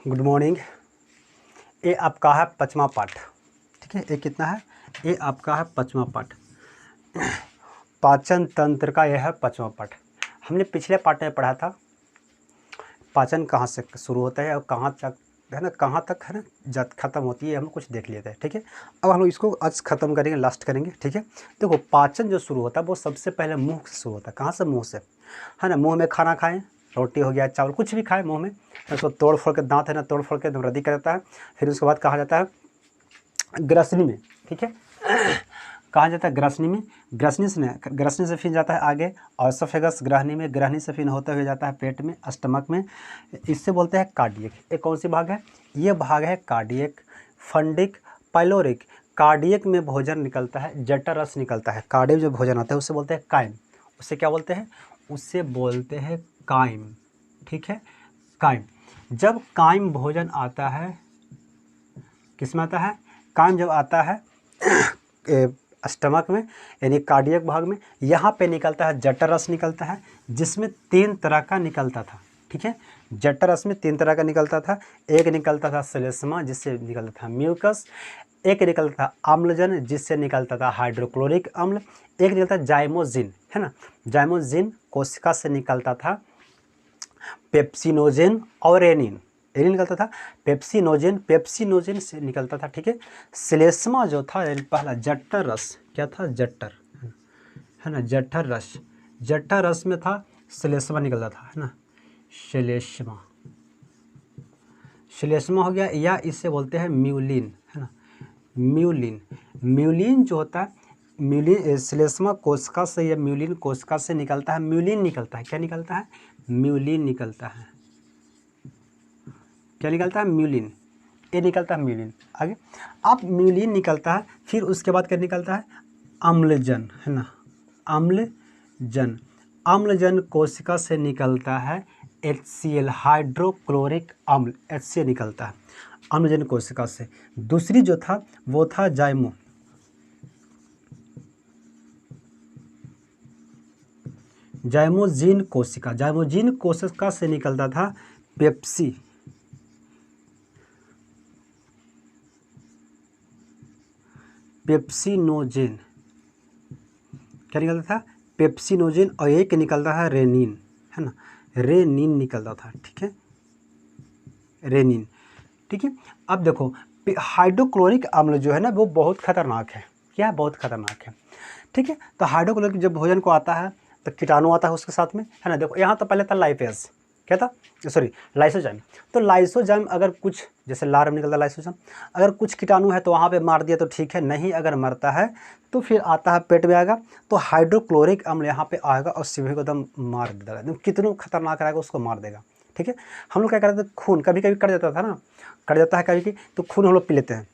Good morning. ये आपका है 5वां पाठ। ठीक है, ये कितना है? ये आपका है 5वां पाठ। पाचन तंत्र का यह है 5वां पाठ। हमने पिछले पाठ में पढ़ा था पाचन कहाँ से शुरू होता है और कहाँ तक है ना, कहाँ तक है ना जब खत्म होती है, हम कुछ देख लेते हैं। ठीक है, अब हम लोग इसको आज ख़त्म करेंगे, लास्ट करेंगे। ठीक है, देखो पाचन जो शुरू होता है वो सबसे पहले मुंह से शुरू होता है। कहाँ से? मुंह से, है ना। मुंह में खाना खाएं, रोटी हो गया, चावल, कुछ भी खाएं मुंह में, उसको तोड़ फोड़ के, दांत है ना तोड़ फोड़ के रद्दी कर देता है। फिर उसके बाद कहा जाता है ग्रसनी में। ठीक है, कहा जाता है ग्रसनी में। ग्रसनी से फिर जाता है आगे ऑसोफेगस, ग्रहणी में, ग्रहणी से फिर होते हुए जाता है पेट में, स्टमक में। इससे बोलते हैं कार्डियक। ये कौन सी भाग है? ये भाग है कार्डियक, फंडिक, पाइलोरिक। कार्डियक में भोजन निकलता है, जठर रस निकलता है। कार्डियक जो भोजन आता है उससे बोलते हैं काइम। उससे क्या बोलते हैं? उससे बोलते हैं काइम। ठीक है, काइम। जब काइम भोजन आता है, किस में आता है? काइम जब आता है स्टमक में, यानी कार्डियक भाग में, यहाँ पे निकलता है जठर रस निकलता है, जिसमें 3 तरह का निकलता था। ठीक है, जठर रस में 3 तरह का निकलता था। एक निकलता था श्लेष्मा, जिससे निकलता था म्यूकस। एक निकलता था आम्लजन, जिससे निकलता था हाइड्रोक्लोरिक अम्ल। एक निकलता जाइमोजिन, है ना। जाइमोजिन कोशिका से निकलता था पेप्सिनोजेन और रेनिन। रेनिन निकलता था, पेप्सिनोजेन से निकलता था। ठीक है, श्लेष्मा जो था पहला जठर रस, क्या था? जठर, है ना, जठर रस। जठर रस में था श्लेष्मा निकलता था, है ना, श्लेष्मा हो गया, या इससे बोलते हैं म्यूलिन, है ना, म्यूलिन जो होता है, म्यूलिन श्लेष्मा कोशिका से या म्यूलिन कोशिका से निकलता है। म्यूलिन निकलता है, क्या निकलता है? म्यूलिन निकलता है। क्या निकलता है? म्यूलिन। ये निकलता है म्यूलिन। आगे अब म्यूलिन निकलता है, फिर उसके बाद क्या निकलता है? अम्लजन, है ना, अम्लजन कोशिका से निकलता है HCl, हाइड्रोक्लोरिक अम्ल, HCl निकलता है अम्लजन कोशिका से। दूसरी जो था वो था जाइमोजिन कोशिका से निकलता था पेप्सिनोजेन। क्या निकलता था? पेप्सिनोजेन। और एक निकलता है रेनिन, है ना, रेनिन निकलता था। ठीक है, रेनिन। ठीक है, अब देखो हाइड्रोक्लोरिक अम्ल जो है ना वो बहुत खतरनाक है। क्या है? बहुत खतरनाक है। ठीक है, तो हाइड्रोक्लोरिक जब भोजन को आता है तो कीटाणु आता है उसके साथ में, है ना। देखो यहाँ तो पहले था लाइपेज, क्या था? Sorry, lysozyme. तो लाइसोजाइम अगर कुछ, जैसे लार में निकलता लाइसोजाइम, अगर कुछ कीटाणु है तो वहाँ पे मार दिया तो ठीक है, नहीं अगर मरता है तो फिर आता है पेट में आएगा, तो हाइड्रोक्लोरिक अम्ल यहाँ पे आएगा और शिव को एकदम मार देगा। एकदम कितना खतरनाक रहेगा, उसको मार देगा। ठीक है, हम लोग क्या करते थे, खून कभी कभी कट जाता था ना, कट जाता है कभी कभी, तो खून हम लोग पी लेते हैं,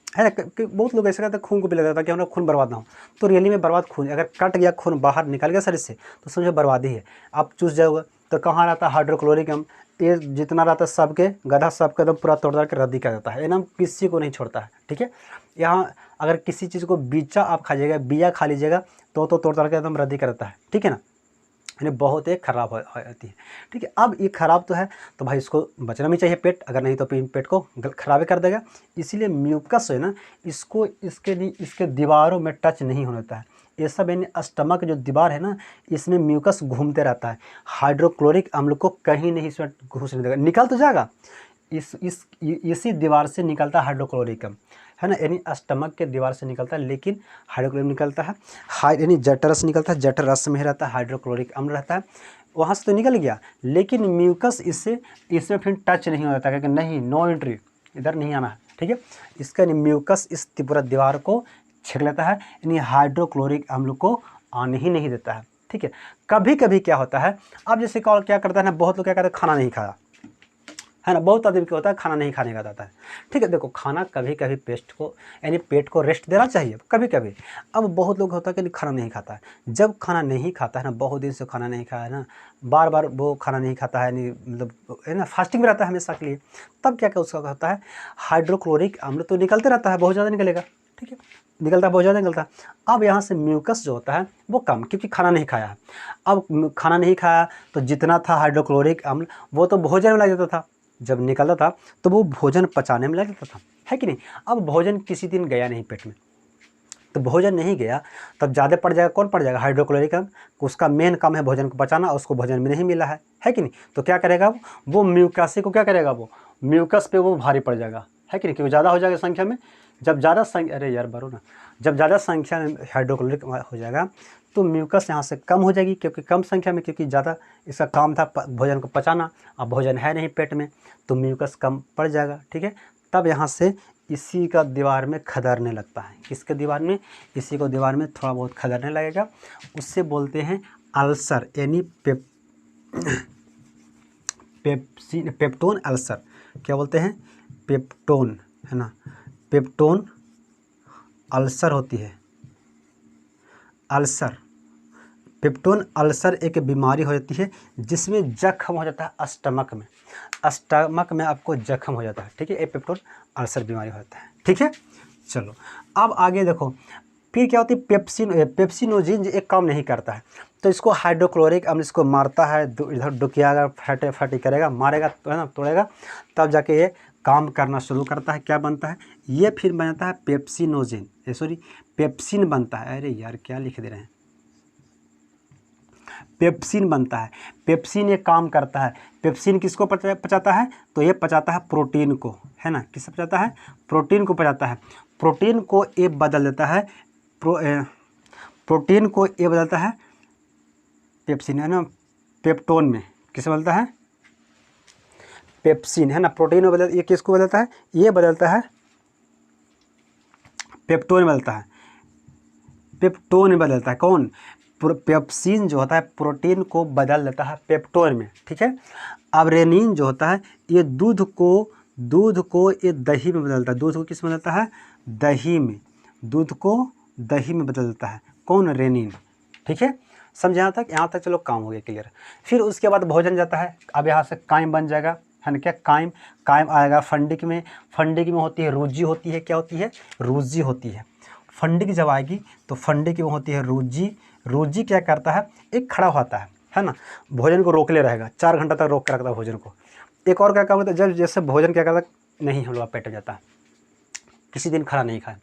है ना। बहुत लोग ऐसा करते हैं, खून को पी लेते हैं ताकि हमारा खून बर्बाद ना हो। तो रियली में बर्बाद खून, अगर कट गया, खून बाहर निकल गया शरीर से, तो समझो बर्बादी है। आप चूस जाओगे तो कहाँ रहता है? हाइड्रोक्लोरिक अम्ल। ये जितना रहता है सबके गधा सबके एकदम पूरा तोड़ के रद्दी कर देता है, एकदम किसी को नहीं छोड़ता है। ठीक है, यहाँ अगर किसी चीज़ को बीचा आप खा जाइएगा, बिया खा लीजिएगा तो तोड़ के एकदम रद्दी कर देता है। ठीक है ना, यानी बहुत एक खराब होती है। ठीक है, अब ये खराब तो है तो भाई इसको बचना भी चाहिए पेट, अगर नहीं तो पेट को खराब कर देगा। इसीलिए म्यूकस है ना, इसको इसके दीवारों में टच नहीं होने देता है। ये सब यानी स्टमक जो दीवार है ना, इसमें म्यूकस घूमते रहता है। हाइड्रोक्लोरिक अम्ल को कहीं नहीं इसमें घुसने देगा, निकल तो जाएगा, इसी दीवार से निकलता है हाइड्रोक्लोरिक अम्ल, है ना, यानी स्टमक के दीवार से निकलता है, लेकिन हाइड्रोक्लोरिक निकलता है, यानी जठर रस निकलता है, जठर रस में रहता है हाइड्रोक्लोरिक अम्ल रहता है, वहाँ से तो निकल गया, लेकिन म्यूकस इसमें फिर टच नहीं हो जाता, क्योंकि नहीं, नो एंट्री, इधर नहीं आना है। ठीक है, इसका म्यूकस इस पूरा दीवार को छेक लेता है, यानी हाइड्रोक्लोरिक अम्ल को आने ही नहीं देता है। ठीक है, कभी कभी क्या होता है, अब जैसे क्या करता है ना, बहुत लोग क्या करते हैं, खाना नहीं खाया, है ना, बहुत आदमी क्या होता है खाना नहीं खाने का जाता है। ठीक है, देखो खाना कभी कभी पेट को रेस्ट देना चाहिए कभी कभी। अब बहुत लोग होता है कि खाना नहीं खाता है, जब खाना नहीं खाता है ना, बहुत दिन से खाना नहीं खाया है ना, बार बार वो खाना नहीं खाता है, नहीं मतलब है ना, फास्टिंग में रहता है हमेशा के लिए, तब क्या क्या उसका होता है, हाइड्रोक्लोरिक अम्ल तो निकलते रहता है, बहुत ज़्यादा निकलेगा। ठीक है, निकलता है, बहुत ज़्यादा निकलता है। अब यहाँ से म्यूकस जो होता है वो कम, क्योंकि खाना नहीं खाया है। अब खाना नहीं खाया तो जितना था हाइड्रोक्लोरिक अम्ल वो तो भोजन में लग जाता था, जब निकलता था तो वो भोजन पचाने में लग जाता था, है कि नहीं। अब भोजन किसी दिन गया नहीं पेट में, तो भोजन नहीं गया तब ज़्यादा पड़ जाएगा, कौन पड़ जाएगा, हाइड्रोक्लोरिक अम्ल। उसका मेन काम है भोजन को पचाना, उसको भोजन में नहीं मिला है कि नहीं। तो क्या करेगा वो म्यूकस को क्या करेगा, वो म्यूकस पे वो भारी पड़ जाएगा, है कि नहीं, क्योंकि ज़्यादा हो जाएगा संख्या में। जब ज़्यादा संख्या, अरे यार बारो ना, जब ज़्यादा संख्या में हाइड्रोक्लोरिक हो जाएगा तो म्यूकस यहाँ से कम हो जाएगी, क्योंकि कम संख्या में, क्योंकि ज़्यादा इसका काम था भोजन को पचाना, अब भोजन है नहीं पेट में तो म्यूकस कम पड़ जाएगा, ठीक है। तब यहाँ से इसी का दीवार में खदरने लगता है, किसके दीवार में, इसी को दीवार में थोड़ा बहुत खदरने लगेगा, उससे बोलते हैं अल्सर, यानी पेप्टोन अल्सर। क्या बोलते हैं, पेप्टोन, है ना, पेप्टोन अल्सर होती है, अल्सर। पेप्टोन अल्सर एक बीमारी हो जाती है जिसमें जख्म हो जाता है स्टमक में, स्टमक में आपको जख्म हो जाता है, ठीक है, ये पेप्टोन अल्सर बीमारी हो जाता है, ठीक है। चलो अब आगे देखो, फिर क्या होती है, पेप्सिनोजिन एक काम नहीं करता है तो इसको हाइड्रोक्लोरिक अम्ल इसको मारता है, इधर डुकियागा, फटे करेगा, मारेगा, तो है ना, तोड़ेगा, तब जाके ये काम करना शुरू करता है। क्या बनता है, ये फिर बनता है पेप्सिनोजिन, सॉरी पेप्सिन बनता है, अरे यार क्या लिख दे रहे हैं, पेप्सिन बनता है। पेप्सिन ये काम करता है, पेप्सिन किसको पचाता है, तो ये पचाता है प्रोटीन को, है ना, किससे पचाता है, प्रोटीन को पचाता है। प्रोटीन को ये बदल देता है, प्रोटीन को ये बदलता है पेप्सिन, है ना, पेप्टोन में किसे बदलता है, पेप्सिन, है ना, प्रोटीन में बदल, ये किसको बदलता है, ये बदलता है पेप्टोन में बदलता है, पेप्टोन में बदलता है, कौन, पेप्सिन जो होता है प्रोटीन को बदल देता है पेप्टोन में, ठीक है। अब रेनिन जो होता है ये दूध को ये दही में बदलता है, दूध को किस में बदलता है, दही में, दूध को दही में बदल देता है, कौन, रेनिन, ठीक है। समझ यहाँ तक चलो काम हो गया क्लियर। फिर उसके बाद भोजन जाता है, अब यहाँ से काइम बन जाएगा, है ना, क्या काइम आएगा फंडिक में, फंडिक में होती है रूजी, होती है, क्या होती है, रूजी होती है। फंडिक जब आएगी तो फंडिक में होती है रूजी, रूजी क्या करता है, एक खड़ा होता है ना, भोजन को रोक ले रहेगा, 4 घंटा तक रोक के रखता है भोजन को। एक और क्या काम होता है, जब जैसे भोजन क्या करता है, नहीं हम लोग पेट में जाता है, किसी दिन खाना नहीं खाए,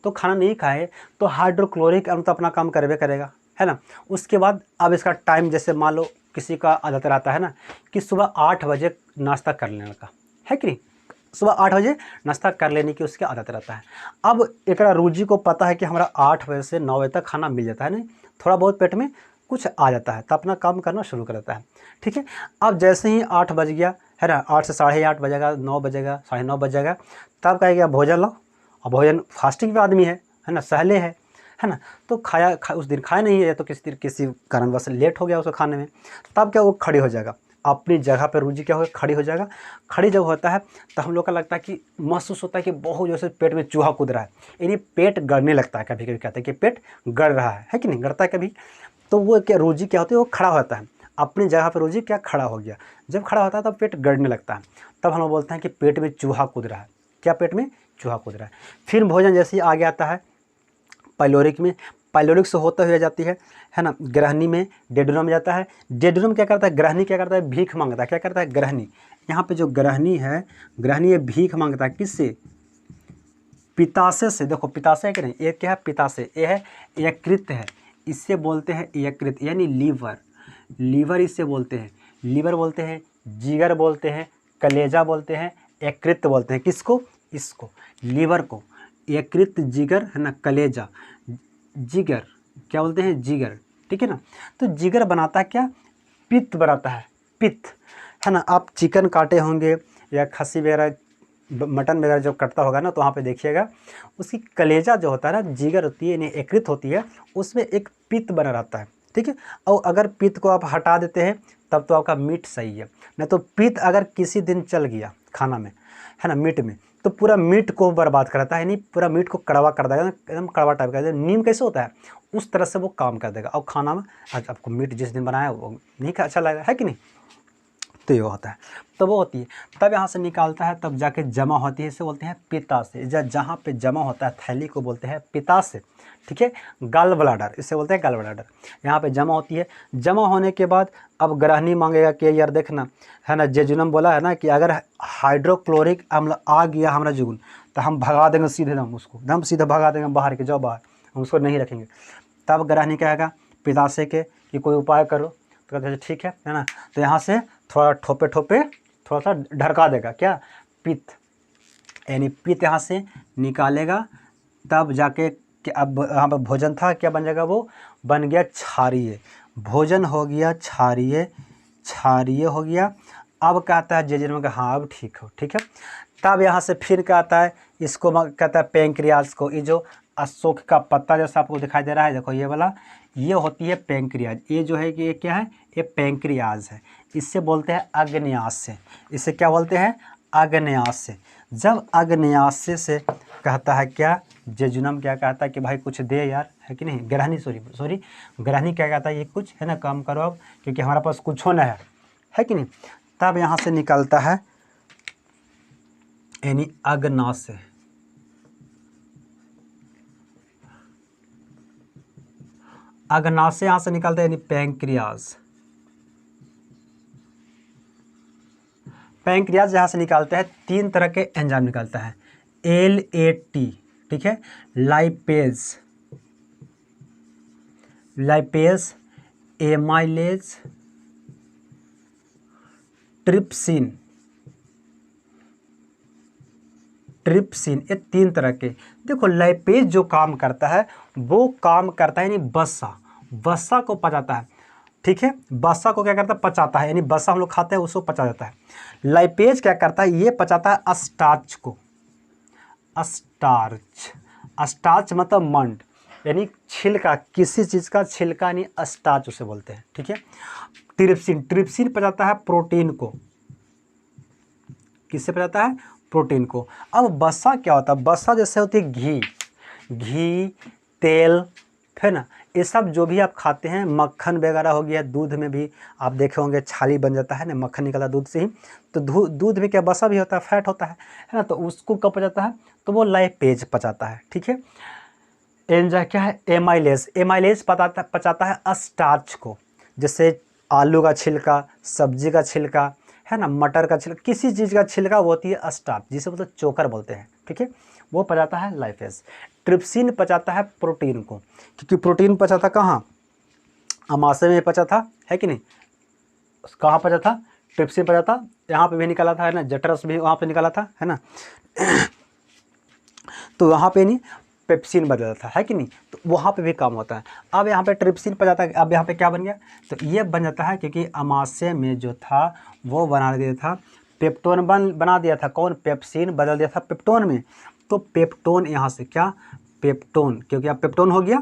तो खाना नहीं खाए तो हाइड्रोक्लोरिक अम्ल तो अपना काम करवे करेगा, है ना। उसके बाद अब इसका टाइम, जैसे मान लो किसी का आदत रहता है ना कि सुबह 8 बजे नाश्ता कर लेने का, है कि नहीं, सुबह 8 बजे नाश्ता कर लेने की उसकी आदत रहता है। अब एक रूजी को पता है कि हमारा 8 बजे से 9 बजे तक खाना मिल जाता है, नहीं थोड़ा बहुत पेट में कुछ आ जाता है, तो अपना काम करना शुरू कर देता है, ठीक है। अब जैसे ही 8 बज गया, है ना, 8 से 8:30 बजेगा, 9 बजेगा, 9:30 बजेगा, तब कहेगा भोजन लो। और भोजन फास्टिंग पे आदमी है ना, सहले है ना, तो उस दिन खाया नहीं है, तो किसी कारणवश लेट हो गया उसको खाने में, तब क्या वो खड़ी हो जाएगा अपनी जगह पर, रूजी क्या होगा, खड़ी हो जाएगा। खड़ी जब होता है तो हम लोग का लगता है कि महसूस होता है कि बहुत जैसे पेट में चूहा कूद रहा है, यानी पेट गड़ने लगता है, कभी कभी कहते हैं कि पेट गड़ रहा है कि नहीं, गड़ता है कभी, तो वो क्या रूजी क्या होती है, वो खड़ा होता है अपनी जगह पर, रूजी क्या खड़ा हो गया, जब खड़ा होता है तब पेट गड़ने लगता है, तब हम लोग बोलते हैं कि पेट में चूहा कूद रहा है, क्या पेट में चूहा कूद रहा है। फिर भोजन जैसे ही आगे आता है पाइलोरिक में, पाइलोरिक से होते हुए जाती है ना, ग्रहणी में, डेडुनम में जाता है। डेडुनम क्या करता है, ग्रहणी क्या करता है, भीख मांगता है, क्या करता है, ग्रहणी, यहाँ पे जो ग्रहणी है, ग्रहणी ये भीख मांगता है, किससे, पिताशय से। देखो पिताशय है कि नहीं, ये क्या है, पिताशय, ये है यकृत है, इससे बोलते हैं यकृत, यानी लीवर, लीवर इससे बोलते हैं, लीवर बोलते हैं, जिगर बोलते हैं, कलेजा बोलते हैं, यकृत बोलते हैं, किसको, इसको, लीवर को, यकृत, जिगर, है ना, कलेजा, जिगर क्या बोलते हैं, जिगर, ठीक है ना। तो जिगर बनाता है क्या, पित्त बनाता है, पित्त, है ना। आप चिकन काटे होंगे या खस्सी वगैरह, मटन वगैरह जो कटता होगा ना, तो वहाँ पे देखिएगा उसकी कलेजा जो होता है ना, जिगर होती है, यानी यकृत होती है, उसमें एक पित्त बना रहता है, ठीक है। और अगर पित्त को आप हटा देते हैं तब तो आपका मीट सही है, नहीं तो पित्त अगर किसी दिन चल गया खाना में, है ना, मीट में, तो पूरा मीट को बर्बाद करता है, यानी पूरा मीट को कड़वा कर देगा, एकदम कड़वा टाइप का, नीम कैसे होता है उस तरह से वो काम कर देगा। और खाना में आज आपको मीट जिस दिन बनाया वो नहीं अच्छा लगेगा, है कि नहीं। तो ये होता है, तो वो होती है, तब यहाँ से निकालता है, तब जाके जमा होती है, इसे बोलते हैं पित्ताशय। जहाँ पे जमा होता है थैली को बोलते हैं पित्ताशय, ठीक है। गॉल ब्लैडर, इसे बोलते हैं गॉल ब्लैडर। यहाँ पे जमा होती है, जमा होने के बाद अब ग्रहणी मांगेगा कि यार देखना है ना, जेजुनम बोला है ना कि अगर हाइड्रोक्लोरिक अम्ल आ गया हमारा जुगुन तो हम भगा देंगे सीधे, दम उसको दम सीधे भगा देंगे बाहर के, जाओ बाहर, हम उसको नहीं रखेंगे। तब ग्रहणी कहेगा पित्ताशय के कि कोई उपाय करो, तो कहते हैं ठीक है ना। तो यहाँ से थोड़ा ठोपे ठोपे थोड़ा सा ढरका देगा, क्या, पित्त, यानी पित्त यहाँ से निकालेगा, तब जाके कि अब यहाँ पर भोजन था, क्या बन जाएगा, वो बन गया क्षारीय, भोजन हो गया क्षारीय, क्षारीय हो गया। अब कहता है जेजुनम का हाँ अब ठीक हो, ठीक है। तब यहाँ से फिर कहता है, इसको कहता है पेंक्रियाज को, ये जो अशोक का पत्ता जैसा आपको दिखाई दे रहा है, देखो ये वाला, ये होती है पेंक्रियाज, ये जो है कि ये क्या है, ये पेंक्रियाज है, इससे बोलते हैं आग्नेयाशय, इसे क्या बोलते हैं, आग्नेयाशय। जब आग्नेयाशय से कहता है क्या, जेजुनम क्या कहता है कि भाई कुछ दे यार, है कि नहीं, ग्रहणी सॉरी ग्रहणी क्या कहता है, ये कुछ है ना काम करो अब, क्योंकि हमारे पास कुछ होना है कि नहीं। तब यहाँ से निकलता है यानी अग्नाशय, अग्नाशय यहाँ से निकलता है यानी पैंक्रियाज, पैंक्रियाज यहाँ से निकालता है, 3 तरह के एंजाइम निकालता है, LAT, ठीक है, lipase, lipase, amylase, trypsin, trypsin, ये 3 तरह के। देखो लाइपेज जो काम करता है वो काम करता है यानी वसा को पचाता है, ठीक है, वसा को क्या करता है, पचाता है, यानी वसा हम लोग खाते हैं उसको पचा जाता है। लाइपेज क्या करता है, ये पचाता है स्टार्च को, स्टार्च, स्टार्च मतलब मंड, यानी छिलका, किसी चीज़ का छिलका यानी स्टार्च उसे बोलते हैं, ठीक है। ट्रिप्सिन, ट्रिप्सिन पचाता है प्रोटीन को, किससे पचाता है, प्रोटीन को। अब वसा क्या होता है, वसा जैसे होती है घी, तेल, है ना, ये सब जो भी आप खाते हैं, मक्खन वगैरह हो गया, दूध में भी आप देखे होंगे छाली बन जाता है ना, मक्खन निकला दूध से ही, तो दूध में क्या वसा भी होता है, फैट होता है ना, तो उसको कब पचाता है, तो वो लाइपेज पचाता है, ठीक है। एंजाइम क्या है, एमाइलेज, एमाइलेज पचाता है स्टार्च को, जैसे आलू का छिलका, सब्जी का छिलका, है ना, मटर का छिलका, किसी चीज़ का छिलका वो होती है स्टार्च, जिसे मतलब चोकर बोलते हैं, ठीक है, वो पचाता है लाइपेज। ट्रिप्सिन पचाता है प्रोटीन को, क्योंकि प्रोटीन पचाता कहाँ, अमाशय में पचा था, है कि नहीं, कहाँ पचा था, ट्रिप्सिन पचा था, यहाँ पे भी निकाला था, है ना, जठरस भी वहाँ पे निकाला था, है ना, तो वहाँ पे नहीं पेप्सिन बदला था, है कि नहीं, तो वहाँ पे भी काम होता है। अब यहाँ पे ट्रिप्सिन पर जाता है, अब यहाँ पे क्या बन गया, तो ये बन जाता है, क्योंकि अमाशय में जो था वो बना दिया था, पेप्टोन बना दिया था, कौन, पेप्सिन बदल दिया था पेप्टोन में, तो पेप्टोन यहाँ से क्या, पेप्टोन, क्योंकि अब पेप्टोन हो गया,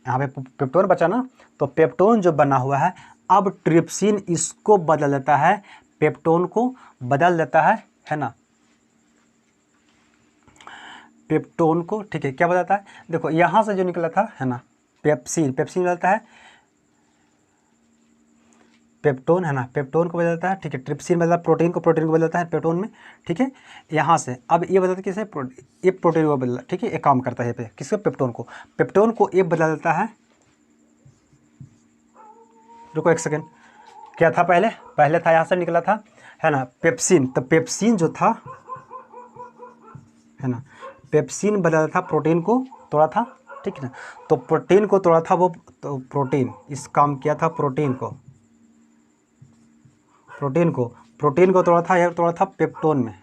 यहाँ पे पेप्टोन बचा ना, तो पेप्टोन जो बना हुआ है, अब ट्रिप्सिन इसको बदल देता है, पेप्टोन को बदल देता है ना, पेप्टोन को, ठीक है, क्या बताता है, देखो यहाँ से जो निकला था, है ना, पेप्सिन, पेप्सिन बदलता है पेप्टोन, है ना, पेप्टोन को बदलता है, ठीक है, ट्रिप्सिन बदलता है प्रोटीन को बदलता है पेप्टोन में, ठीक है। यहाँ से अब ये बदलता है किसे, ये प्रोटीन को बदलता है, ठीक है, ये काम करता है, पे किसको, पेप्टोन को ये बदलता है, रुको एक सेकेंड, क्या था पहले था यहाँ से निकला था, है ना, पेप्सिन, तो पेप्सिन जो था, है ना, पेप्सिन बदला था, प्रोटीन को तोड़ा था, ठीक है ना, तो प्रोटीन को तोड़ा था वो, तो प्रोटीन इस काम किया था, प्रोटीन को तोड़ा था, यह तोड़ा था पेप्टोन में,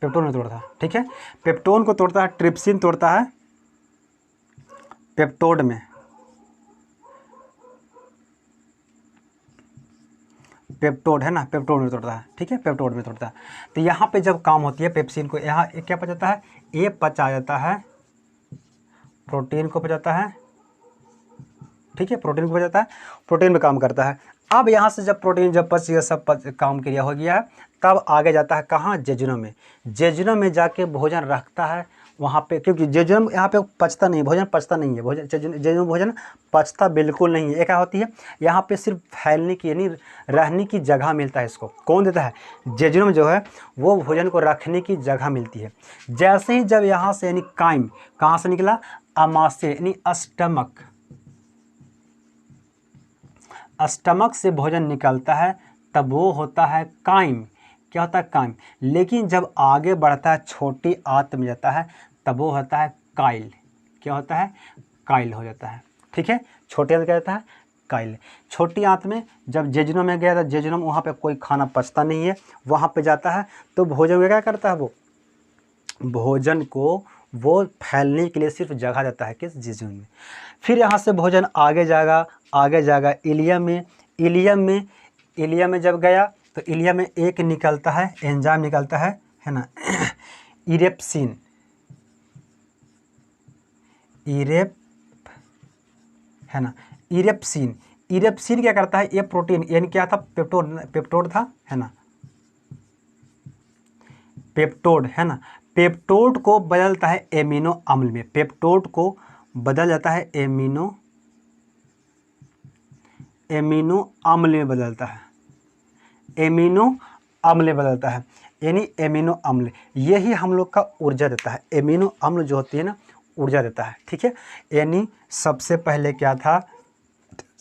पेप्टोन में तोड़ा था, ठीक है, पेप्टोन को तोड़ता है, ट्रिप्सिन तोड़ता है पेप्टोड में, पेप्टोड, है ना, पेप्टोड में तोड़ता है, ठीक है, पेप्टोड में तोड़ता है। तो यहाँ पे जब काम होती है पेप्सिन को, यहाँ क्या पचाता है, ये पचा जाता है, प्रोटीन को पचाता है, ठीक है, प्रोटीन को पचाता है, प्रोटीन में काम करता है। अब यहाँ से जब प्रोटीन जब पच गया, सब काम क्रिया हो गया है, तब आगे जाता है कहाँ, जेजुनम में, जेजुनम में जाके भोजन रखता है, वहाँ पे, क्योंकि जेजुनम यहाँ पे पचता नहीं, भोजन पचता नहीं है, भोजन जेजुनम भोजन पचता बिल्कुल नहीं है। ये क्या होती है, यहाँ पे सिर्फ फैलने की यानी रहने की जगह मिलता है इसको। कौन देता है, जेजुनम जो है वो भोजन को रखने की जगह मिलती है। जैसे ही जब यहाँ से यानी काइम कहाँ से निकला, अमाशय यानी स्टमक से भोजन निकलता है, तब वो होता है काइम। क्या होता है, काइम। लेकिन जब आगे बढ़ता है, छोटी आंत में जाता है, तब वो होता है काइल। क्या होता है, काइल हो जाता है। ठीक है, छोटी आंत क्या होता है, काइल। छोटी आंत में जब जेजुनम में गया था, जेजुनम वहाँ पे कोई खाना पचता नहीं है, वहाँ पे जाता है तो भोजन में क्या करता है, वो भोजन को वो फैलने के लिए सिर्फ जगह देता है किस, जेजुनम में। फिर यहाँ से भोजन आगे जाएगा इलियम में जब गया तो इलियम में एक निकलता है, एंजाइम निकलता है ना, इरेप्सिन। है ना, इरेप्सिन क्या करता है, ये प्रोटीन यानी क्या था, पेप्टोड था, है ना, पेप्टोड, है ना। पेप्टोड को बदलता है एमिनो अम्ल में, पेप्टोड को बदल जाता है एमिनो अम्ल में बदलता है, एमिनो अम्ल में बदलता है, यानी एमिनो अम्ल यही हम लोग का ऊर्जा देता है। एमिनो अम्ल जो होती है ना, ऊर्जा देता है। ठीक है, यानी सबसे पहले क्या था,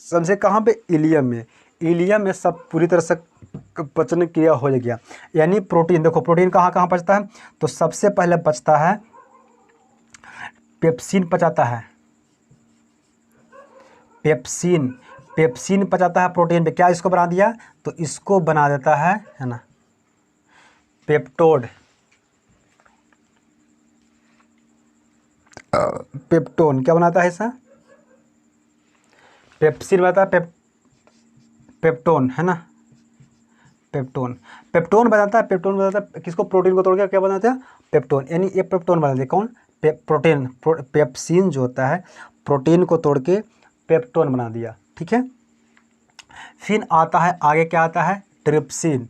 सबसे कहाँ पे, इलियम में सब पूरी तरह से पचन क्रिया हो गया। यानी प्रोटीन, देखो प्रोटीन कहाँ कहाँ पचता है, तो सबसे पहले पचता है पेप्सिन, पचाता है पेप्सिन पचाता है प्रोटीन पे। क्या इसको बना दिया, तो इसको बना देता है ना, पेप्टोन क्या बनाता है ऐसा, पेप्सिन बनाता है, पेप्टोन, है ना, पेप्टोन बनाता है किसको, प्रोटीन को तोड़ के क्या बनाता है, पेप्टोन। यानी ये पेप्टोन बनाते हैं कौन, प्रोटीन। पेप्सिन जो होता है प्रोटीन को तोड़ के पेप्टोन बना दिया। ठीक है, फिर आता है आगे, क्या आता है, ट्रिप्सिन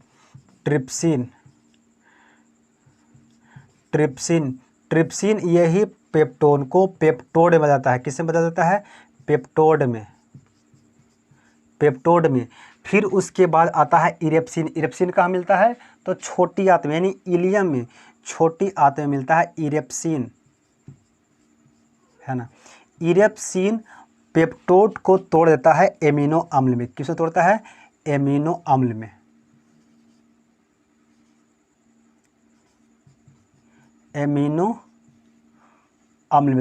यही पेप्टोन को पेप्टोड में बदलता है। किसमें बदल देता है, पेप्टोड में। फिर उसके बाद आता है इरेप्सिन कहाँ मिलता है, तो छोटी आंत में यानी इलियम में, छोटी आंत में मिलता है इरेप्सिन, है ना। इरेप्सिन पेप्टोड को तोड़ देता है एमिनो अम्ल में। किसको तोड़ता है, एमिनो अम्ल में,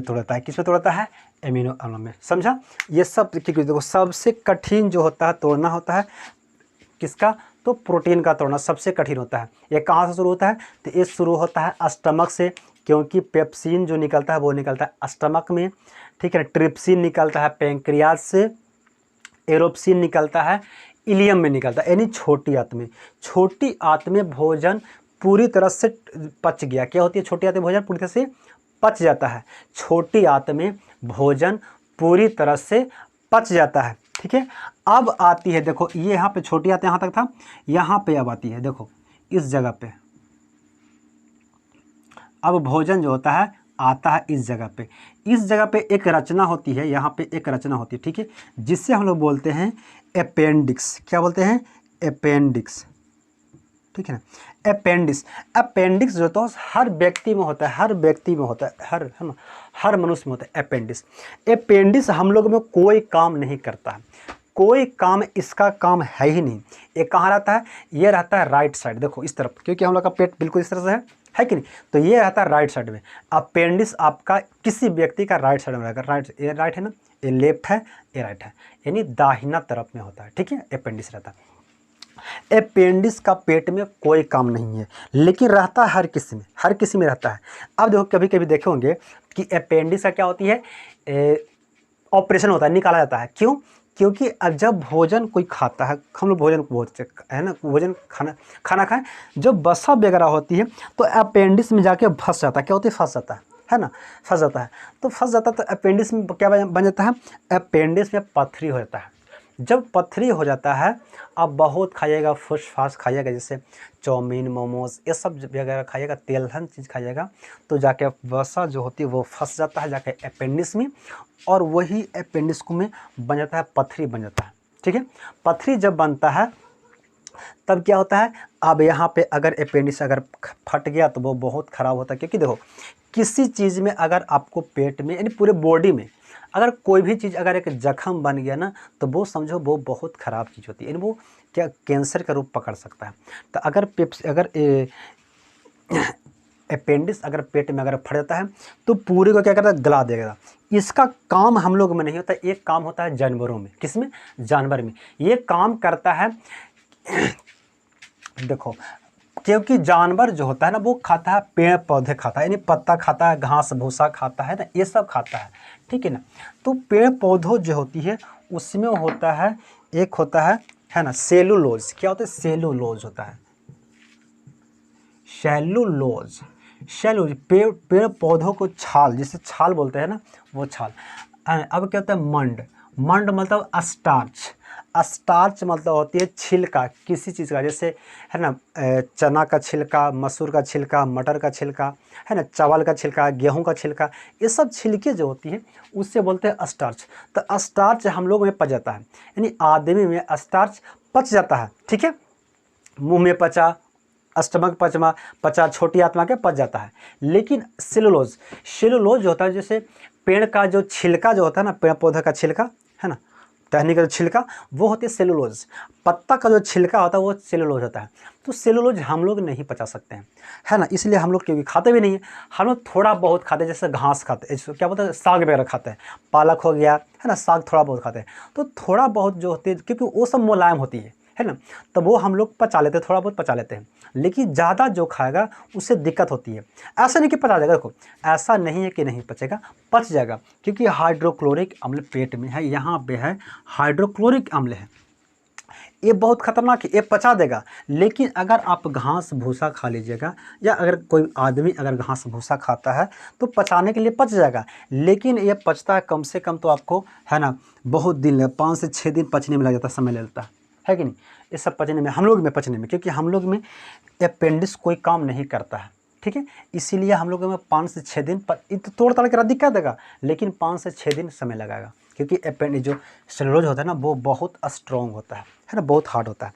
तोड़ देता है। किसमें तोड़ता है, एमिनो अम्ल में। समझा, ये सब क्योंकि देखो सबसे कठिन जो होता है तोड़ना होता है किसका, तो प्रोटीन का तोड़ना सबसे कठिन होता है। ये कहाँ से शुरू होता है, तो ये शुरू होता है स्टमक से, क्योंकि पेप्सिन जो निकलता है वो निकलता है स्टमक में। ठीक है, ट्रिप्सिन निकलता है पैंक्रियाज से, एरोप्सिन निकलता है इलियम में निकलता है, यानी छोटी आंत में। छोटी आंत में भोजन पूरी तरह से पच गया। क्या होती है, छोटी आंत में भोजन पूरी तरह से पच जाता है। छोटी आंत में भोजन पूरी तरह से पच जाता है। ठीक है, अब आती है, देखो ये यहाँ पे छोटी आंत यहाँ तक था, यहाँ पे अब आती है, देखो इस जगह पे। अब भोजन जो होता है आता है इस जगह पे। इस जगह पे एक रचना होती है, यहाँ पे एक रचना होती है। ठीक है, जिससे हम लोग बोलते हैं अपेंडिक्स। क्या बोलते हैं, अपेंडिक्स। ठीक है ना, अपेंडिक्स जो तो हर व्यक्ति में होता है, हर मनुष्य में होता है अपेंडिक्स हम लोग में कोई काम नहीं करता है, कोई काम इसका काम है ही नहीं। ये कहाँ रहता है, ये रहता है राइट साइड, देखो इस तरफ, क्योंकि हम लोग का पेट बिल्कुल इस तरह से है कि नहीं, तो ये रहता है राइट साइड में। अपेंडिक्स आपका किसी व्यक्ति का राइट साइड में रहेगा, ये राइट है ना, ये लेफ्ट है, ये राइट है, यानी दाहिना तरफ में होता है। ठीक है, अपेंडिक्स रहता है। अपेंडिक्स का पेट में कोई काम नहीं है, लेकिन रहता है हर किसी में रहता है। अब देखो कभी कभी देखे होंगे कि अपेंडिक्स का क्या होती है, ऑपरेशन होता है, निकाला जाता है। क्यों, क्योंकि अब जब भोजन कोई खाता है, हम लोग भोजन बहुत है ना, भोजन खाना खाएं, जब वसा वगैरह होती है तो अपेंडिक्स में जाके फंस जाता है। क्या होती है, फंस जाता है ना, तो अपेंडिक्स में क्या बन जाता है, अपेंडिक्स में पथरी हो जाता है। जब पथरी हो जाता है, आप बहुत खाइएगा, फूस फास्ट खाइएगा, जैसे चाउमीन, मोमोज, ये सब वगैरह खाइएगा, तेलहन चीज़ खाइएगा, तो जाके वसा जो होती है वो फंस जाता है जाके अपेंडिक्स में, और वही अपेंडिक्स में बन जाता है, पथरी बन जाता है। ठीक है, पथरी जब बनता है तब क्या होता है, अब यहाँ पे अगर अपेंडिक्स अगर फट गया तो वो बहुत ख़राब होता है। क्योंकि देखो, किसी चीज़ में अगर आपको पेट में यानी पूरे बॉडी में अगर कोई भी चीज़ अगर एक जख्म बन गया ना, तो वो समझो वो बहुत ख़राब चीज़ होती है, यानी वो क्या कैंसर का रूप पकड़ सकता है। तो अगर अपेंडिक्स अगर पेट में अगर फट जाता है तो पूरे को क्या करता है, गला देगा। इसका काम हम लोग में नहीं होता, एक काम होता है जानवरों में। किसमें? जानवर में ये काम करता है। देखो, क्योंकि जानवर जो होता है ना, वो खाता है पेड़ पौधे खाता है, यानी पत्ता खाता है, घास भूसा खाता है ना, ये सब खाता है। ठीक है ना। तो पेड़ पौधों जो होती है उसमें होता है, एक होता है ना, सेलुलोज। क्या होता है? सेलुलोज होता है, सेलुलोज। सेलुलोज पेड़ पौधों को छाल, जिसे छाल बोलते हैं ना, वो छाल। अब क्या होता है? मंड। मंड मतलब स्टार्च। स्टार्च मतलब होती है छिलका किसी चीज़ का, जैसे है ना चना का छिलका, मसूर का छिलका, मटर का छिलका, है ना, चावल का छिलका, गेहूं का छिलका, ये सब छिलके जो होती हैं उससे बोलते हैं स्टार्च। तो स्टार्च हम लोग में पच जाता है, यानी आदमी में स्टार्च पच जाता है। ठीक है, मुंह में पचा, स्टमक पचा, छोटी आत्मा के पच जाता है। लेकिन सेलुलोज, सेलुलोज जो होता है, जैसे पेड़ का जो छिलका जो होता है ना, पेड़ पौधा का छिलका है ना, टहनी का जो छिलका, वो होती है सेलुलोज। पत्ता का जो छिलका होता है वो सेलुलोज होता है। तो सेलुलोज हम लोग नहीं पचा सकते हैं, है ना, इसलिए हम लोग क्योंकि खाते भी नहीं हैं। हम लोग थोड़ा बहुत खाते हैं, जैसे घास खाते हैं, क्या बोलते हैं, साग वगैरह खाते हैं, पालक हो गया, है ना, साग थोड़ा बहुत खाते हैं। तो थोड़ा बहुत जो होती है, क्योंकि वो सब मुलायम होती है ना, तो वो हम लोग पचा लेते हैं, थोड़ा बहुत पचा लेते हैं। लेकिन ज़्यादा जो खाएगा उससे दिक्कत होती है। ऐसा नहीं कि पचा जाएगा, देखो ऐसा नहीं है कि नहीं पचेगा, पच जाएगा, क्योंकि हाइड्रोक्लोरिक अम्ल पेट में है, यहाँ पे है हाइड्रोक्लोरिक अम्ल है, ये बहुत खतरनाक है, ये पचा देगा। लेकिन अगर आप घास भूसा खा लीजिएगा, या अगर कोई आदमी अगर घास भूसा खाता है तो पचाने के लिए पच जाएगा। लेकिन ये पचता है कम से कम तो आपको, है ना, बहुत दिन, 5 से 6 दिन पचने में लग जाता है, समय ले लेता है कि नहीं, ये सब पचने में, हम लोग में पचने में, क्योंकि हम लोग में अपेंडिक्स कोई काम नहीं करता है। ठीक है, इसीलिए हम लोगों में 5 से 6 दिन तो तोड़ ताड़ कर दिक्कत देगा, लेकिन 5 से 6 दिन समय लगाएगा, क्योंकि अपेंडिक्स जो सेलुलोज होता है ना, वो बहुत स्ट्रॉन्ग होता है ना, बहुत हार्ड होता है।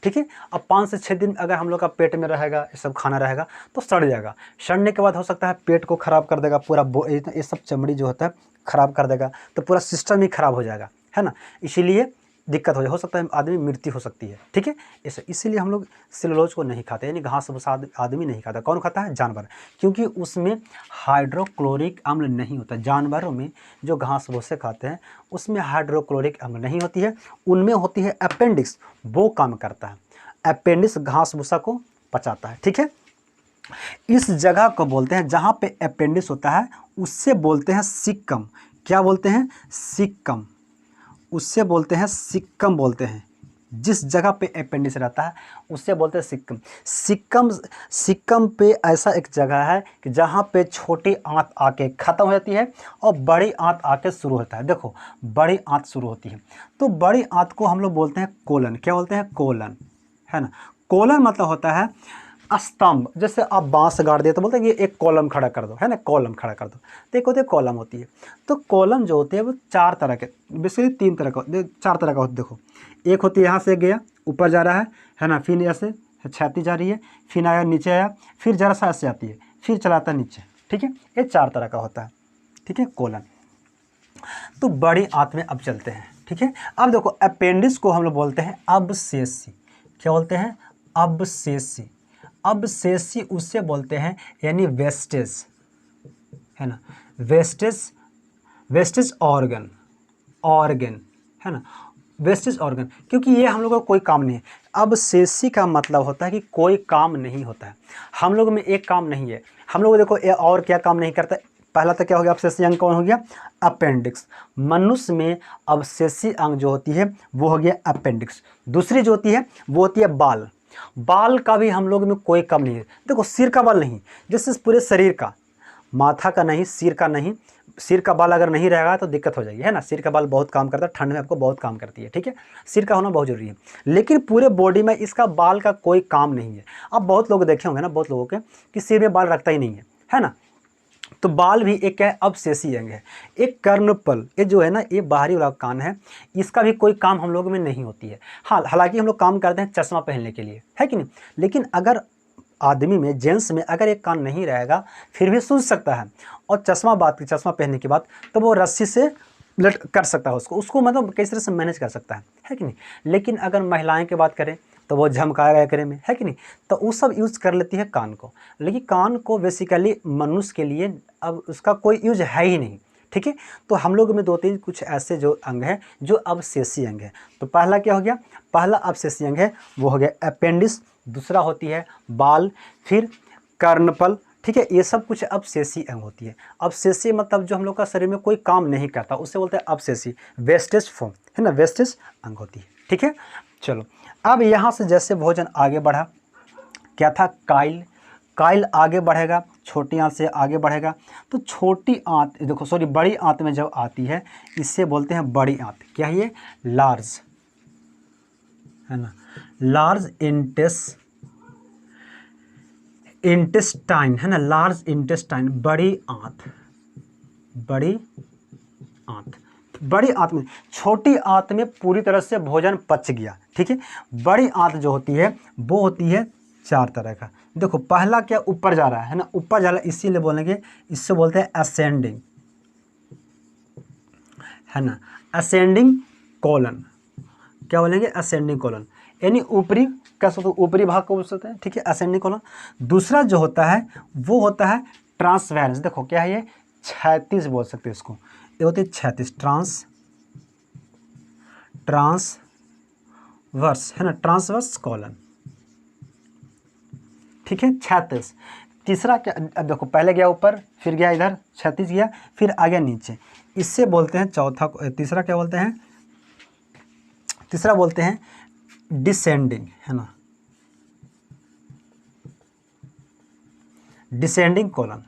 ठीक है, अब 5 से 6 दिन अगर हम लोग का पेट में रहेगा, ये सब खाना रहेगा, तो सड़ जाएगा। सड़ने के बाद हो सकता है पेट को ख़राब कर देगा, पूरा ये सब चमड़ी जो होता है ख़राब कर देगा, तो पूरा सिस्टम ही ख़राब हो जाएगा, है ना। इसीलिए दिक्कत हो सकता है, आदमी मृत्यु हो सकती है। ठीक है, इसीलिए हम लोग सेलुलोज को नहीं खाते, यानी घास भूसा आदमी नहीं खाता। कौन खाता है? जानवर, क्योंकि उसमें हाइड्रोक्लोरिक अम्ल नहीं होता। जानवरों में जो घास भूसे खाते हैं उसमें हाइड्रोक्लोरिक अम्ल नहीं होती है, उनमें होती है अपेंडिक्स, वो काम करता है। अपेंडिक्स घास भूसा को पचाता है। ठीक है, इस जगह को बोलते हैं जहाँ पे अपेंडिक्स होता है, उससे बोलते हैं सिक्कम। क्या बोलते हैं? सिक्कम। उससे बोलते हैं सिक्कम, बोलते हैं जिस जगह पे अपेंडिक्स रहता है उससे बोलते हैं सिक्कम। सिक्कम पे ऐसा एक जगह है कि जहाँ पे छोटी आंत आके ख़त्म हो जाती है और बड़ी आंत आके शुरू होता है। देखो, बड़ी आंत शुरू होती है, तो बड़ी आंत को हम लोग बोलते हैं कोलन। क्या बोलते हैं? कोलन, है ना। कोलन मतलब होता है स्तंभ। जैसे आप बांस गाड़ दिए तो बोलते हैं कि एक कॉलम खड़ा कर दो, है ना, कॉलम खड़ा कर दो, तो एक होती है कॉलम होती है। तो कॉलम जो होती है वो 4 तरह के, बेसिकली 3 तरह का, 4 तरह का होता है। देखो, एक होती है यहाँ से गया ऊपर जा रहा है ना, फिर ऐसे छाती जा रही है, फिर आया नीचे आया, फिर जरा सा ऐसे आती है, फिर चलाता है नीचे। ठीक है, ये 4 तरह का होता है। ठीक है, कोलन। तो बड़ी आंत में अब चलते हैं। ठीक है, अब देखो अपेंडिक्स को हम लोग बोलते हैं अबसेसी। क्या बोलते हैं? अबसेसी। अबसेसी उससे बोलते हैं, यानी वेस्टेज, है ना, वेस्टेज ऑर्गन, है ना, वेस्टेज ऑर्गन, क्योंकि ये हम लोगों का कोई काम नहीं है। अबसेसी का मतलब होता है कि कोई काम नहीं होता है, हम लोग में एक काम नहीं है। हम लोग देखो और क्या काम नहीं करता। पहला तो क्या हो गया? अबसेसी अंग कौन हो गया? अपेंडिक्स। मनुष्य में अबसेसी अंग जो होती है वो हो गया अपेंडिक्स। दूसरी जो होती है वो होती है बाल। बाल का भी हम लोग में कोई कम नहीं है। देखो, सिर का बाल नहीं, जैसे पूरे शरीर का, माथा का नहीं, सिर का नहीं, सिर का बाल अगर नहीं रहेगा तो दिक्कत हो जाएगी, है ना। सिर का बाल बहुत काम करता है, ठंड में आपको बहुत काम करती है, ठीक है। सिर का होना बहुत जरूरी है, लेकिन पूरे बॉडी में इसका बाल का कोई काम नहीं है। अब बहुत लोग देखे होंगे ना, बहुत लोगों के कि सिर में बाल रखता ही नहीं है ना। तो बाल भी एक क्या है, अवशेषी अंग है। एक कर्णपल, ये जो है ना, ये बाहरी वाला कान है, इसका भी कोई काम हम लोग में नहीं होती है। हाँ, हालांकि हम लोग काम करते हैं चश्मा पहनने के लिए, है कि नहीं। लेकिन अगर आदमी में, जेंट्स में अगर एक कान नहीं रहेगा फिर भी सुन सकता है, और चश्मा चश्मा पहनने के बाद तो वो रस्सी से लट कर सकता है उसको मतलब किस तरह से मैनेज कर सकता है कि नहीं। लेकिन अगर महिलाएं की बात करें तो वो झमकाएगा करे में, है कि नहीं। तो वो सब यूज़ कर लेती है कान को, लेकिन कान को बेसिकली मनुष्य के लिए अब उसका कोई यूज है ही नहीं, ठीक है। तो हम लोग में 2-3 कुछ ऐसे जो अंग हैं जो अवशेषी अंग है। तो पहला क्या हो गया, पहला अवशेषी अंग है वो हो गया अपेंडिक्स, दूसरा होती है बाल, फिर कर्णपल, ठीक है। ये सब कुछ अवशेषी अंग होती है। अवशेषी मतलब जो हम लोग का शरीर में कोई काम नहीं करता, उससे बोलते हैं अवशेषी, वेस्टेज फॉर्म, है ना, वेस्टेज अंग होती है, ठीक है। चलो, अब यहाँ से जैसे भोजन आगे बढ़ा, क्या था, काइल, काइल आगे बढ़ेगा, छोटी आंत से आगे बढ़ेगा। तो छोटी आंत, देखो सॉरी, बड़ी आंत में जब आती है इससे बोलते हैं बड़ी आंत। क्या है ये, लार्ज, है ना, लार्ज इंटेस्टाइन, है ना, लार्ज इंटेस्टाइन, बड़ी आंत, बड़ी आंत। बड़ी आंत में, छोटी आंत में पूरी तरह से भोजन पच गया, ठीक है। बड़ी आंत जो होती है वो होती है 4 तरह का। देखो पहला क्या, ऊपर जा रहा है ना, ऊपर जा रहा है, इसीलिए बोलेंगे, इससे बोलते हैं असेंडिंग, है ना, असेंडिंग कॉलन। क्या बोलेंगे, असेंडिंग कॉलन, यानी ऊपरी, कैसे, तो ऊपरी भाग को बोल सकते हैं, ठीक है, असेंडिंग कॉलन। दूसरा जो होता है वो होता है ट्रांसवेरेंस। देखो क्या है ये, क्षैतिज बोल सकते हैं इसको, ये होती है क्षैतिज, ट्रांसवर्स, है ना, ट्रांसवर्स कॉलन, ठीक है, क्षैतिज। तीसरा क्या, अब देखो पहले गया ऊपर, फिर गया इधर, क्षैतिज गया, फिर आ गया नीचे, इससे बोलते हैं चौथा, तीसरा क्या बोलते हैं, तीसरा बोलते हैं डिसेंडिंग, है ना, डिसेंडिंग कॉलन,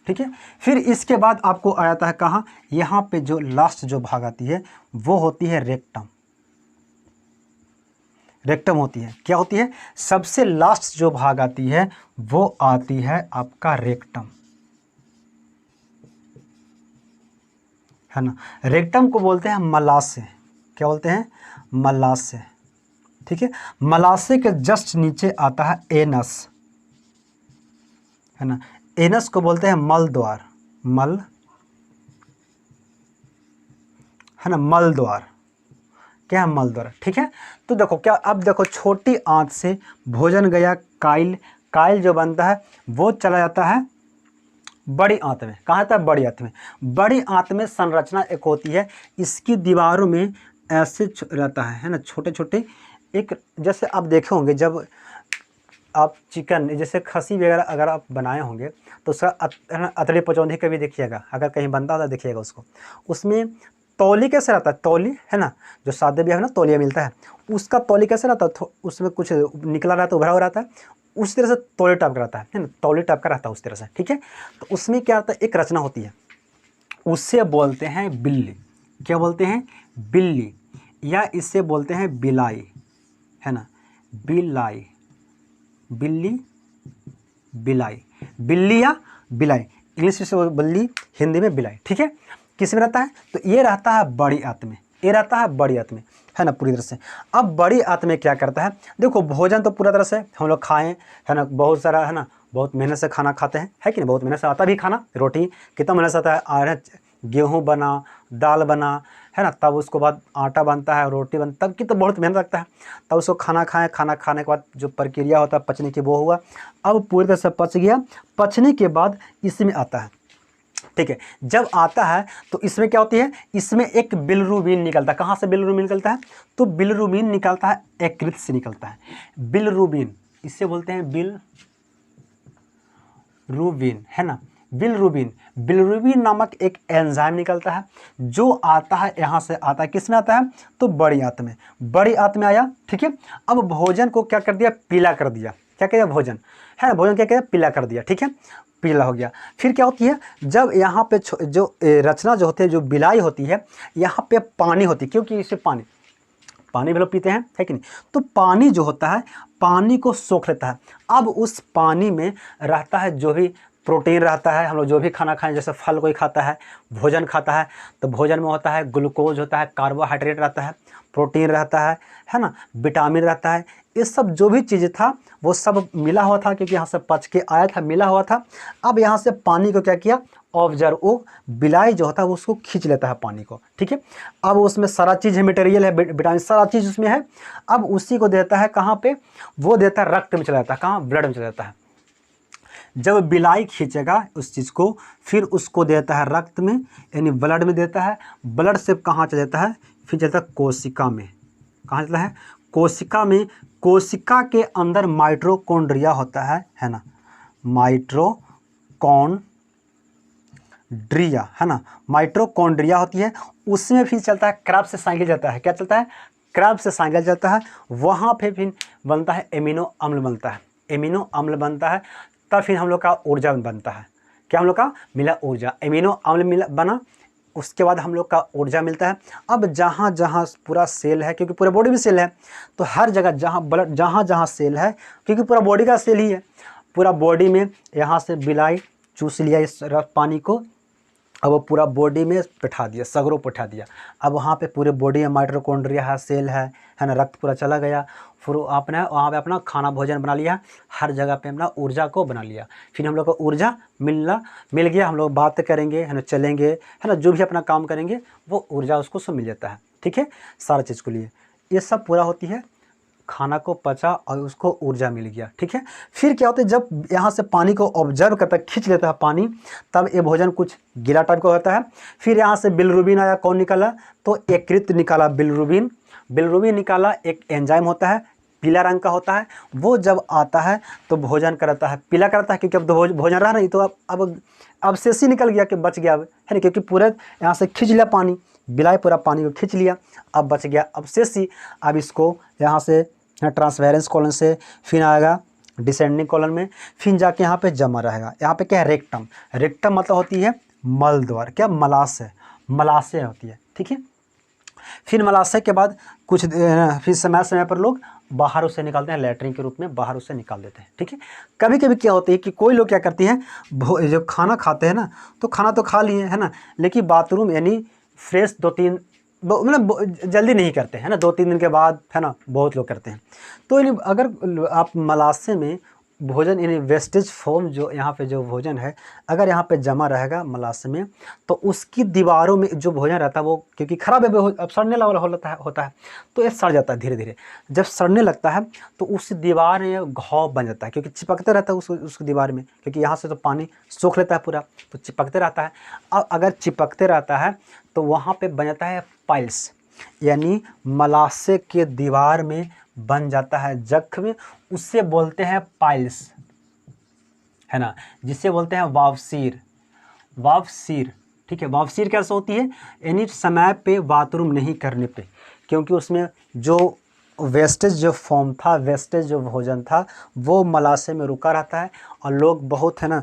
ठीक है। फिर इसके बाद आपको आ जाता है कहाँ, यहाँ पे जो लास्ट जो भाग आती है वो होती है रेक्टम, रेक्टम होती है, क्या होती है, सबसे लास्ट जो भाग आती है वो आती है आपका रेक्टम, है ना। रेक्टम को बोलते हैं मलाशय, क्या बोलते हैं, मलाशय, ठीक है। मलाशय के जस्ट नीचे आता है एनस, है ना, एनस को बोलते हैं मल द्वार, मल, है ना, मल द्वार, क्या है, मल द्वार, ठीक है। तो देखो क्या, अब देखो छोटी आंत से भोजन गया काइल, काइल जो बनता है वो चला जाता है बड़ी आंत में। कहाँ आता है, बड़ी आंत में। बड़ी आंत में संरचना एक होती है, इसकी दीवारों में ऐसे रहता है ना, छोटे छोटे, एक जैसे आप देखे होंगे जब आप चिकन, जैसे खसी वगैरह अगर आप बनाए होंगे तो उसका अतड़ी पचौंधी कभी देखिएगा, अगर कहीं बनता होता देखिएगा उसको, उसमें तौली कैसे रहता है, तौली, है ना, जो शादी ब्याह में ना तौलिया मिलता है, उसका तौली कैसे रहता है, उसमें कुछ निकला रहता है, उभरा हुआ रहता है, उस तरह से तौली टाइप का रहता है ना, तौली टाइप का रहता है उस तरह से, ठीक है। तो उसमें क्या रहता है, एक रचना होती है, उससे बोलते हैं बिल्ली, क्या बोलते हैं, बिल्ली, या इससे बोलते हैं बिलाई, है ना, बिलाई, बिल्ली, बिलाई, बिल्ली या बिलाई, इंग्लिश से बिल्ली, हिंदी में बिलाई, ठीक है। किस में रहता है, तो ये रहता है बड़ी आंत में, ये रहता है बड़ी आंत में, है ना, पूरी तरह से। अब बड़ी आंत में क्या करता है, देखो भोजन तो पूरा तरह से हम लोग खाएं, है ना, बहुत सारा, है ना, बहुत मेहनत से खाना खाते हैं, है कि नहीं, बहुत मेहनत से आता भी खाना, रोटी कितना मेहनत से आता है, गेहूँ बना, दाल बना, है ना, तब उसको बाद आटा बनता है, रोटी बनता है, तब की तो बहुत मेहनत लगता है, तब उसको खाना खाएं, खाना खाने के बाद जो प्रक्रिया होता है पचने की वो हुआ। अब पूरी तरह से पच गया, पचने के बाद इसमें आता है, ठीक है। जब आता है तो इसमें क्या होती है, इसमें एक बिलरुबिन निकलता है। कहाँ से बिलरुबिन निकलता है, तो बिलरुबिन निकलता है यकृत से निकलता है, बिलरुबिन, इससे बोलते हैं बिलरुबिन, है ना, बिलरुबिन। बिलरुबिन नामक एक एंजाइम निकलता है जो आता है, यहाँ से आता है, किस में आता है, तो बड़ी आंत में, बड़ी आंत में आया, ठीक है। अब भोजन को क्या कर दिया, पीला कर दिया, क्या किया भोजन, है ना, भोजन क्या किया पीला कर दिया, ठीक है, पीला हो गया। फिर क्या होती है, जब यहाँ पे जो रचना जो होती है, जो बिलाई होती है, यहाँ पे पानी होती है, क्योंकि इसे पानी भी लोग पीते हैं, है कि नहीं, तो पानी जो होता है पानी को सोख लेता है। अब उस पानी में रहता है जो भी प्रोटीन रहता है, हम लोग जो भी खाना खाएं, जैसे फल कोई खाता है, भोजन खाता है, तो भोजन में होता है ग्लूकोज होता है, कार्बोहाइड्रेट रहता है, प्रोटीन रहता है ना, विटामिन रहता है, ये सब जो भी चीज़ था वो सब मिला हुआ था, क्योंकि यहाँ से पच के आया था, मिला हुआ था। अब यहाँ से पानी को क्या किया, ऑब्जर्व, वो बिलाई जो होता है वो उसको खींच लेता है पानी को, ठीक है। अब उसमें सारा चीज़ है, मटेरियल है, विटामिन, सारा चीज़ उसमें है। अब उसी को देता है कहाँ पे, वो देता है रक्त में चला जाता है, कहाँ, ब्लड में चला जाता है। जब बिलाई खींचेगा उस चीज़ को, फिर उसको देता है रक्त में, यानी ब्लड में देता है। ब्लड से कहाँ चला जाता है, फिर चलता है कोशिका में, कहाँ चलता है, कोशिका में। कोशिका के अंदर माइटोकॉन्ड्रिया होता है ना, माइटोकॉन्ड्रिया, है ना, माइटोकॉन्ड्रिया होती है, उसमें फिर चलता है क्रेब्स साइकिल जाता है, क्या चलता है, क्रेब्स साइकिल चलता है। वहाँ पे फिर बनता है एमिनो अम्ल बनता है, एमिनो अम्ल बनता है, तब फिर हम लोग का ऊर्जा बनता है, क्या हम लोग का मिला ऊर्जा, एमिनो अम्ल मिला बना, उसके बाद हम लोग का ऊर्जा मिलता है। अब जहाँ जहाँ पूरा सेल है, क्योंकि पूरे बॉडी में सेल है, तो हर जगह जहाँ ब्लड, जहाँ जहाँ सेल है, क्योंकि पूरा बॉडी का सेल ही है, पूरा बॉडी में यहाँ से बिलाई चूस लिया इस पानी को, अब वो पूरा बॉडी में बैठा दिया, सगरों बैठा दिया। अब वहाँ पे पूरे बॉडी में माइटोकॉन्ड्रिया है, सेल है ना, रक्त पूरा चला गया, फिर आपने वहाँ पे अपना खाना भोजन बना लिया, हर जगह पे अपना ऊर्जा को बना लिया। फिर हम लोग को ऊर्जा मिल गया, हम लोग बात करेंगे, है ना, चलेंगे, है ना, जो भी अपना काम करेंगे वो ऊर्जा उसको सब मिल जाता है, ठीक है, सारा चीज़ के लिए ये सब पूरा होती है। खाना को पचा और उसको ऊर्जा मिल गया, ठीक है। फिर क्या होता है, जब यहाँ से पानी को ऑब्जर्व करता है, खींच लेता है पानी, तब ये भोजन कुछ गीला टाइप का होता है। फिर यहाँ से बिलिरुबिन आया, कौन निकाला, तो यकृत निकाला, बिलिरुबिन निकाला, एक एंजाइम होता है, पीला रंग का होता है, वो जब आता है तो भोजन करता है, पीला करता है, क्योंकि अब तो भोजन रहा नहीं, तो अब अवशेष ही निकल गया कि बच गया, है ना, क्योंकि पूरे यहाँ से खींच लिया पानी, बिलाई पूरा पानी को खींच लिया, अब बच गया अवशेष ही। अब इसको यहाँ से ट्रांसफेरेंस कॉलन से फिर आएगा डिसेंडिंग कॉलन में, फिर जाके यहाँ पे जमा रहेगा। यहाँ पे क्या है, रेक्टम, रेक्टम मतलब होती है मल द्वार, क्या, मलाशय होती है, ठीक है। फिर मलाशय के बाद कुछ फिर समय समय पर लोग बाहर उसे निकालते हैं, लैट्रिन के रूप में बाहर उसे निकाल देते हैं, ठीक है। कभी कभी क्या होता है कि कोई लोग क्या करती हैं, जब खाना खाते हैं ना, तो खाना तो खा लिए, है ना, लेकिन बाथरूम यानी फ्रेश 2-3 मतलब जल्दी नहीं करते हैं ना, 2-3 दिन के बाद, है ना, बहुत लोग करते हैं। तो यानी अगर आप मलाशय में भोजन यानी वेस्टेज फॉर्म जो यहाँ पे जो भोजन है, अगर यहाँ पे जमा रहेगा मलाशय में, तो उसकी दीवारों में जो भोजन रहता है वो, क्योंकि खराब है, अब सड़ने वाला होता है, तो ये सड़ जाता है धीरे धीरे। जब सड़ने लगता है तो उस दीवार में घाव बन जाता है, क्योंकि चिपकते रहता है उस दीवार में, क्योंकि यहाँ से तो पानी सोख लेता है पूरा, तो चिपकते रहता है। अब अगर चिपकते रहता है तो वहाँ पे बन जाता है पाइल्स, यानी मलाशय के दीवार में बन जाता है जख्म, उससे बोलते हैं पाइल्स, है ना, जिससे बोलते हैं वावसीर, ठीक है। वावसीर कैसे होती है, यानी समय पे बाथरूम नहीं करने पे, क्योंकि उसमें जो वेस्टेज जो फॉर्म था, वेस्टेज जो भोजन था, वो मलाशय में रुका रहता है, और लोग बहुत, है ना,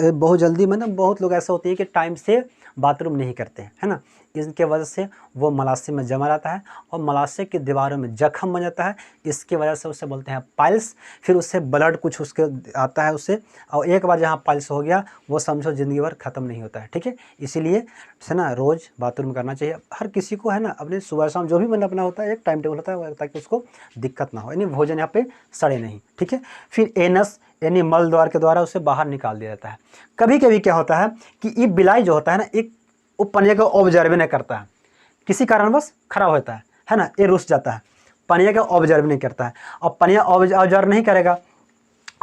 बहुत जल्दी, मतलब बहुत लोग ऐसे होते हैं कि टाइम से बाथरूम नहीं करते हैं, है ना, इसके वजह से वो मलाशय में जमा रहता है और मलाशय की दीवारों में जख्म बन जाता है, इसकी वजह से उसे बोलते हैं पाइल्स। फिर उससे ब्लड कुछ उसके आता है उससे, और एक बार जहाँ पाइल्स हो गया वो समझो ज़िंदगी भर ख़त्म नहीं होता है, ठीक है। इसीलिए है ना, रोज़ बाथरूम करना चाहिए हर किसी को, है ना, अपने सुबह शाम जो भी मन अपना होता है, एक टाइम टेबल होता है, ताकि उसको दिक्कत ना हो, यानी भोजन यहाँ पे सड़े नहीं, ठीक है। फिर एनस यानी मल द्वार के द्वारा उसे बाहर निकाल दिया जाता है। कभी कभी क्या होता है कि ये बिलाई जो होता है ना, एक वो पनिया को ऑब्जर्व नहीं करता है, किसी कारणवश खराब होता है ना, ये रुस जाता है, पनिया का ऑब्जर्व नहीं करता है, और पनिया ऑब्जर्व नहीं करेगा,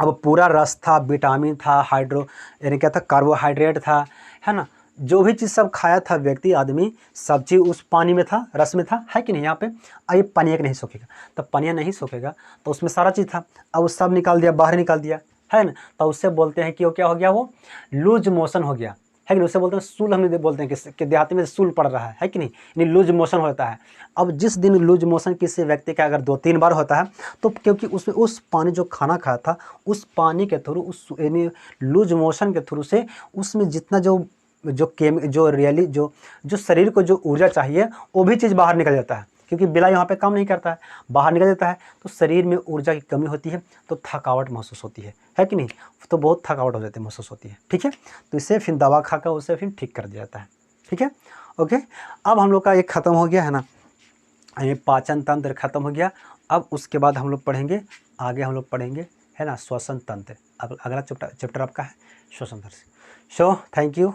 अब पूरा रस था, विटामिन था, यानी क्या था, कार्बोहाइड्रेट था, है ना, जो भी चीज़ सब खाया था व्यक्ति, आदमी, सब चीज़ उस पानी में था, रस में था, है कि नहीं। यहाँ पे अब ये पनिया नहीं सोखेगा, तो पनिया नहीं सोखेगा तो उसमें सारा चीज़ था, अब वो सब निकाल दिया, बाहर निकाल दिया, है ना, तो उससे बोलते हैं कि वो क्या हो गया, वो लूज मोशन हो गया, है कि नहीं, उसे बोलते हैं सूल, हम बोलते हैं कि देहाती में सूल पड़ रहा है कि नहीं, यानी लूज मोशन होता है। अब जिस दिन लूज मोशन किसी व्यक्ति का अगर 2-3 बार होता है तो क्योंकि उसमें उस पानी जो खाना खाया था उस पानी के थ्रू, उस यानी लूज मोशन के थ्रू से उसमें जितना जो शरीर को जो ऊर्जा चाहिए वो भी चीज़ बाहर निकल जाता है, क्योंकि बिला यहाँ पे काम नहीं करता है, बाहर निकल जाता है, तो शरीर में ऊर्जा की कमी होती है, तो थकावट महसूस होती है कि नहीं, तो बहुत थकावट हो जाती है, महसूस होती है। ठीक है, तो इससे फिर दवा खाकर उसे फिर ठीक कर दिया जाता है। ठीक है, ओके। अब हम लोग का एक ख़त्म हो गया है ना, ये पाचन तंत्र खत्म हो गया। अब उसके बाद हम लोग पढ़ेंगे, आगे हम लोग पढ़ेंगे है ना श्वसन तंत्र। अब अगला चैप्टर आपका है श्वसन तंत्र। So thank you.